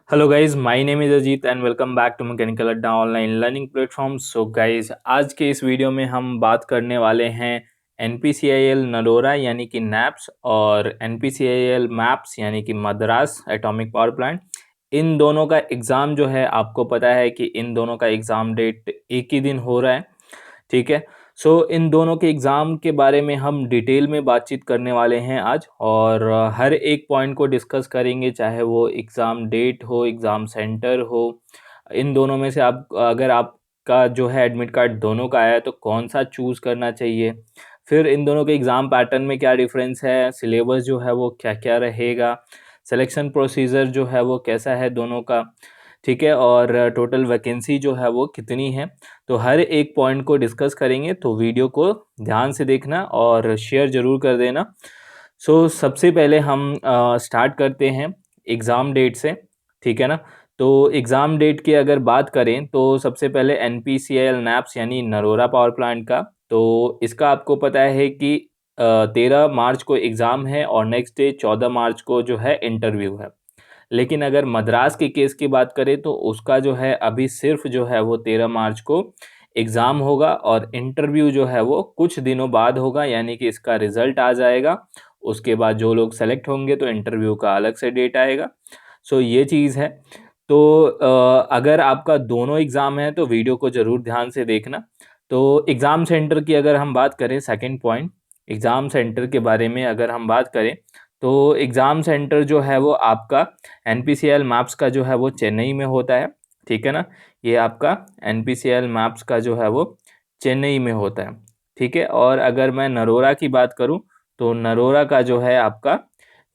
Hello guys, my name is Ajit and welcome back to mechanical Adda online learning platform. So guys, आज के इस video में हम बात करने वाले हैं NPCIL नरोरा यानी कि नैप्स और NPCIL मैप्स यानी कि मद्रास एटॉमिक पावर प्लांट। इन दोनों का एग्ज़ाम जो है, आपको पता है कि इन दोनों का एग्ज़ाम डेट एक ही दिन हो रहा है। ठीक है। सो इन दोनों के एग्ज़ाम के बारे में हम डिटेल में बातचीत करने वाले हैं आज, और हर एक पॉइंट को डिस्कस करेंगे, चाहे वो एग्ज़ाम डेट हो, एग्ज़ाम सेंटर हो। इन दोनों में से आप, अगर आपका जो है एडमिट कार्ड दोनों का आया है, तो कौन सा चूज़ करना चाहिए। फिर इन दोनों के एग्ज़ाम पैटर्न में क्या डिफरेंस है, सिलेबस जो है वो क्या क्या रहेगा, सिलेक्शन प्रोसीजर जो है वो कैसा है दोनों का। ठीक है। और टोटल वैकेंसी जो है वो कितनी है। तो हर एक पॉइंट को डिस्कस करेंगे, तो वीडियो को ध्यान से देखना और शेयर ज़रूर कर देना। सो सबसे पहले हम स्टार्ट करते हैं एग्ज़ाम डेट से। ठीक है ना। तो एग्ज़ाम डेट की अगर बात करें, तो सबसे पहले NPCIL नैप्स यानी नरोरा पावर प्लांट का, तो इसका आपको पता है कि 13 मार्च को एग्ज़ाम है और नेक्स्ट डे 14 मार्च को जो है इंटरव्यू है। लेकिन अगर मद्रास के केस की बात करें, तो उसका जो है अभी सिर्फ जो है वो 13 मार्च को एग्ज़ाम होगा और इंटरव्यू जो है वो कुछ दिनों बाद होगा, यानी कि इसका रिज़ल्ट आ जाएगा। उसके बाद जो लोग सेलेक्ट होंगे तो इंटरव्यू का अलग से डेट आएगा। सो ये चीज़ है। तो अगर आपका दोनों एग्ज़ाम है तो वीडियो को ज़रूर ध्यान से देखना। तो एग्ज़ाम सेंटर की अगर हम बात करें, सेकंड पॉइंट, एग्ज़ाम सेंटर के बारे में अगर हम बात करें, तो एग्ज़ाम सेंटर जो है वो आपका NPCIL मैप्स का जो है वो चेन्नई में होता है। ठीक है ना। ये आपका NPCIL मैप्स का जो है वो चेन्नई में होता है। ठीक है। और अगर मैं नरोरा की बात करूं, तो नरोरा का जो है आपका,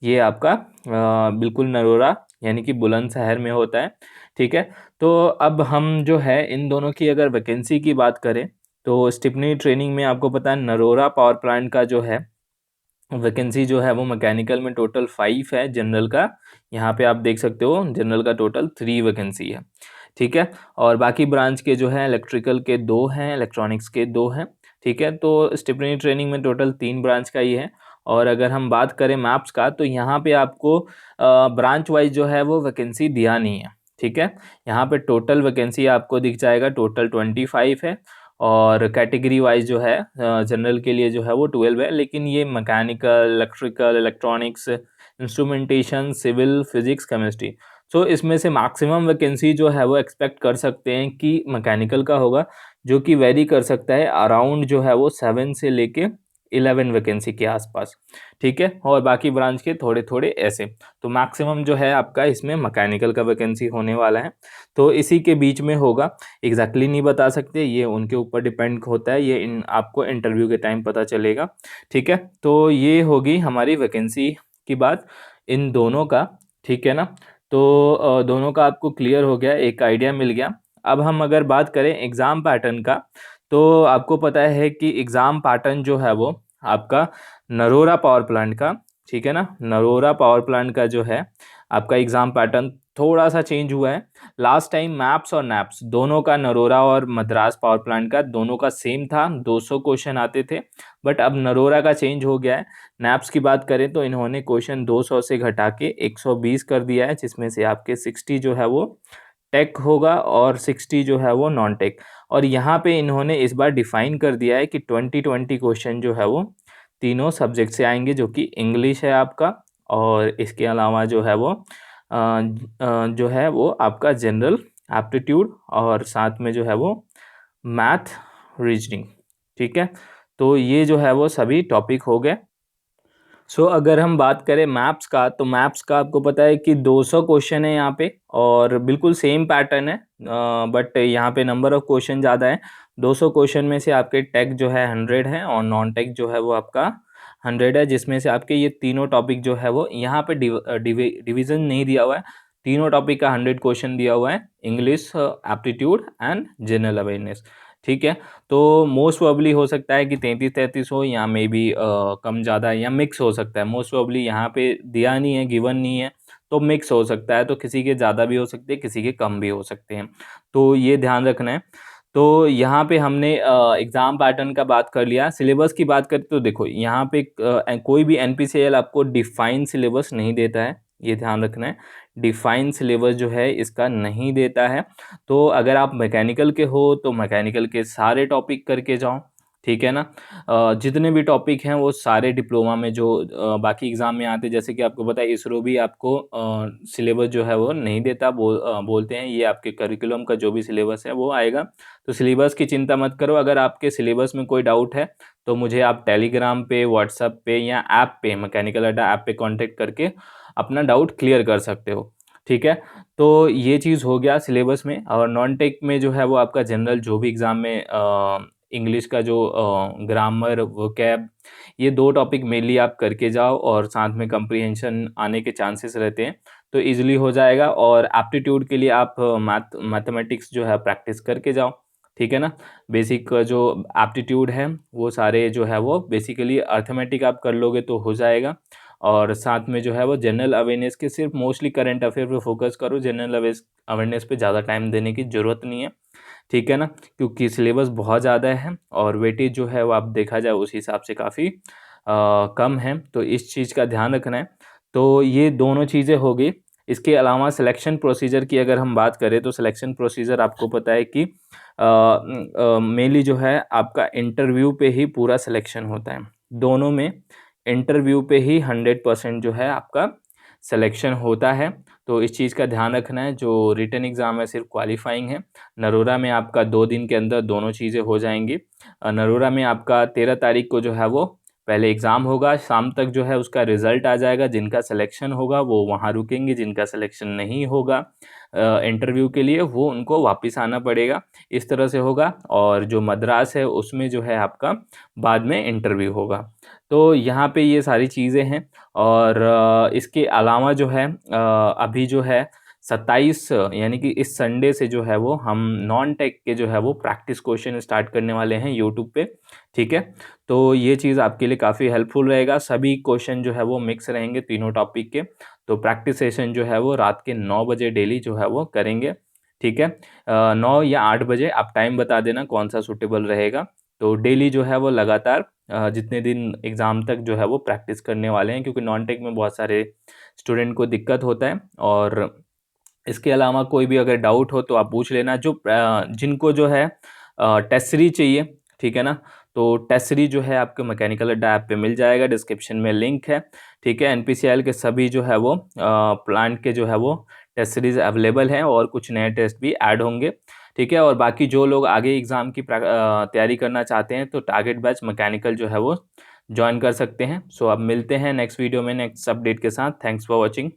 ये आपका बिल्कुल नरोरा यानी कि बुलंदशहर में होता है। ठीक है। तो अब हम जो है इन दोनों की अगर वैकेंसी की बात करें, तो स्टिपनी ट्रेनिंग में आपको पता है नरोरा पावर प्लांट का जो है वैकेंसी जो है वो मैकेनिकल में टोटल 5 है, जनरल का यहाँ पे आप देख सकते हो जनरल का टोटल 3 वैकेंसी है। ठीक है। और बाकी ब्रांच के जो है इलेक्ट्रिकल के 2 हैं, इलेक्ट्रॉनिक्स के 2 हैं। ठीक है। तो स्टिपनी ट्रेनिंग में टोटल 3 ब्रांच का ही है। और अगर हम बात करें मैप्स का, तो यहाँ पे आपको ब्रांच वाइज जो है वो वैकेंसी दिया नहीं है। ठीक है। यहाँ पे टोटल वैकेंसी आपको दिख जाएगा, टोटल 25 है। और कैटेगरी वाइज जो है जनरल के लिए जो है वो 12 है, लेकिन ये mechanical, electrical, electronics, instrumentation, civil, physics, chemistry. So इसमें से मैक्सिमम वैकेंसी जो है वो एक्सपेक्ट कर सकते हैं कि मैकेनिकल का होगा, जो कि वेरी कर सकता है अराउंड जो है वो 7 से लेके 11 वैकेंसी के आसपास। ठीक है। और बाकी ब्रांच के थोड़े थोड़े ऐसे। तो मैक्सिमम जो है आपका इसमें मैकेनिकल का वैकेंसी होने वाला है। तो इसी के बीच में होगा। एग्जैक्टली नहीं बता सकते, ये उनके ऊपर डिपेंड होता है, ये आपको इंटरव्यू के टाइम पता चलेगा। ठीक है। तो ये होगी हमारी वैकेंसी की बात इन दोनों का। ठीक है ना। तो दोनों का आपको क्लियर हो गया, एक आइडिया मिल गया। अब हम अगर बात करें एग्ज़ाम पैटर्न का, तो आपको पता है कि एग्ज़ाम पैटर्न जो है वो आपका नरोरा पावर प्लांट का, ठीक है ना, नरोरा पावर प्लांट का जो है आपका एग्ज़ाम पैटर्न थोड़ा सा चेंज हुआ है। लास्ट टाइम मैप्स और नैप्स दोनों का, नरोरा और मद्रास पावर प्लांट का, दोनों का सेम था, 200 क्वेश्चन आते थे। बट अब नरोरा का चेंज हो गया है। नैप्स की बात करें तो इन्होंने क्वेश्चन 200 से घटा के 120 कर दिया है, जिसमें से आपके 60 जो है वो टेक होगा और 60 जो है वो नॉन टेक। और यहाँ पे इन्होंने इस बार डिफाइन कर दिया है कि 20 क्वेश्चन जो है वो तीनों सब्जेक्ट से आएंगे, जो कि इंग्लिश है आपका, और इसके अलावा जो है वो जो है वो आपका जनरल एप्टीट्यूड, और साथ में जो है वो मैथ, रीजनिंग। ठीक है। तो ये जो है वो सभी टॉपिक हो गए। अगर हम बात करें मैप्स का, तो मैप्स का आपको पता है कि 200 क्वेश्चन है यहाँ पे, और बिल्कुल सेम पैटर्न है। बट यहाँ पे नंबर ऑफ क्वेश्चन ज़्यादा है। 200 क्वेश्चन में से आपके टेक जो है 100 है, और नॉन टेक जो है वो आपका 100 है, जिसमें से आपके ये तीनों टॉपिक जो है वो यहाँ पे डिवीज़न नहीं दिया हुआ है। तीनों टॉपिक का 100 क्वेश्चन दिया हुआ है, English, aptitude and general awareness. ठीक है। तो मोस्ट प्रोबेबली हो सकता है कि 33-33 हो, या मे बी कम ज़्यादा, या मिक्स हो सकता है। मोस्ट प्रोबेबली यहाँ पे दिया नहीं है, गिवन नहीं है, तो मिक्स हो सकता है। तो किसी के ज़्यादा भी हो सकते हैं, किसी के कम भी हो सकते हैं। तो ये ध्यान रखना है। तो यहाँ पे हमने एग्ज़ाम पैटर्न का बात कर लिया। सिलेबस की बात करें तो देखो, यहाँ पे कोई भी NPCIL आपको डिफाइन सिलेबस नहीं देता है। ये ध्यान रखना है। डिफाइन सिलेबस जो है इसका नहीं देता है। तो अगर आप मैकेनिकल के हो तो मैकेनिकल के सारे टॉपिक करके जाओ, ठीक है ना। जितने भी टॉपिक हैं वो सारे डिप्लोमा में जो बाकी एग्ज़ाम में आते हैं, जैसे कि आपको पता है इसरो भी आपको सिलेबस जो है वो नहीं देता, बोलते हैं ये आपके करिकुलम का जो भी सिलेबस है वो आएगा। तो सिलेबस की चिंता मत करो। अगर आपके सिलेबस में कोई डाउट है तो मुझे आप टेलीग्राम पे, व्हाट्सएप पे या ऐप पे, मैकेनिकल अड्डा ऐप पे कांटेक्ट करके अपना डाउट क्लियर कर सकते हो, ठीक है। तो ये चीज़ हो गया सिलेबस में। और नॉन टेक में जो है वो आपका जनरल जो भी एग्ज़ाम में इंग्लिश का जो ग्रामर, वोकैब, ये 2 टॉपिक मेनली आप करके जाओ और साथ में कम्प्रीहेंशन आने के चांसेस रहते हैं, तो ईज़िली हो जाएगा। और एप्टीट्यूड के लिए आप मैथमेटिक्स जो है प्रैक्टिस करके जाओ, ठीक है ना। बेसिक जो एप्टीट्यूड है वो सारे जो है वो बेसिकली अर्थमेटिक आप कर लोगे तो हो जाएगा। और साथ में जो है वो जनरल अवेयरनेस के सिर्फ मोस्टली करंट अफेयर पे फोकस करो, जनरल अवेयरनेस पे ज़्यादा टाइम देने की ज़रूरत नहीं है, ठीक है ना। क्योंकि सिलेबस बहुत ज़्यादा है और वेटेज जो है वो आप देखा जाए उस हिसाब से काफ़ी कम है, तो इस चीज़ का ध्यान रखना है। तो ये दोनों चीज़ें हो गई। इसके अलावा सिलेक्शन प्रोसीजर की अगर हम बात करें तो सिलेक्शन प्रोसीजर आपको पता है कि मेनली जो है आपका इंटरव्यू पे ही पूरा सिलेक्शन होता है। दोनों में इंटरव्यू पे ही 100% जो है आपका सिलेक्शन होता है। तो इस चीज़ का ध्यान रखना है। जो रिटन एग्ज़ाम है सिर्फ क्वालिफाइंग है। नरोरा में आपका 2 दिन के अंदर दोनों चीज़ें हो जाएंगी। नरोरा में आपका 13 तारीख को जो है वो पहले एग्ज़ाम होगा, शाम तक जो है उसका रिज़ल्ट आ जाएगा। जिनका सिलेक्शन होगा वो वहाँ रुकेंगे, जिनका सिलेक्शन नहीं होगा इंटरव्यू के लिए वो उनको वापस आना पड़ेगा, इस तरह से होगा। और जो मद्रास है उसमें जो है आपका बाद में इंटरव्यू होगा। तो यहाँ पे ये सारी चीज़ें हैं। और इसके अलावा जो है अभी जो है 27 यानी कि इस संडे से जो है वो हम नॉन टेक के जो है वो प्रैक्टिस क्वेश्चन स्टार्ट करने वाले हैं यूट्यूब पे, ठीक है। तो ये चीज़ आपके लिए काफ़ी हेल्पफुल रहेगा। सभी क्वेश्चन जो है वो मिक्स रहेंगे तीनों टॉपिक के। तो प्रैक्टिस सेशन जो है वो रात के 9 बजे डेली जो है वो करेंगे, ठीक है। 9 या 8 बजे आप टाइम बता देना कौन सा सूटेबल रहेगा। तो डेली जो है वो लगातार जितने दिन एग्ज़ाम तक जो है वो प्रैक्टिस करने वाले हैं, क्योंकि नॉन टेक में बहुत सारे स्टूडेंट को दिक्कत होता है। और इसके अलावा कोई भी अगर डाउट हो तो आप पूछ लेना। जो जिनको जो है टेस्ट सीरीज चाहिए, ठीक है ना, तो टेस्ट सीरीज जो है आपके मैकेनिकल अड्डा ऐप पे मिल जाएगा, डिस्क्रिप्शन में लिंक है, ठीक है। एनपीसीआईएल के सभी जो है वो प्लांट के जो है वो टेस्ट सीरीज अवेलेबल हैं और कुछ नए टेस्ट भी ऐड होंगे, ठीक है। और बाकी जो लोग आगे एग्ज़ाम की तैयारी करना चाहते हैं तो टारगेट बैच मैकेनिकल जो है वो ज्वाइन कर सकते हैं। सो अब मिलते हैं नेक्स्ट वीडियो में नेक्स्ट अपडेट के साथ। Thanks for watching.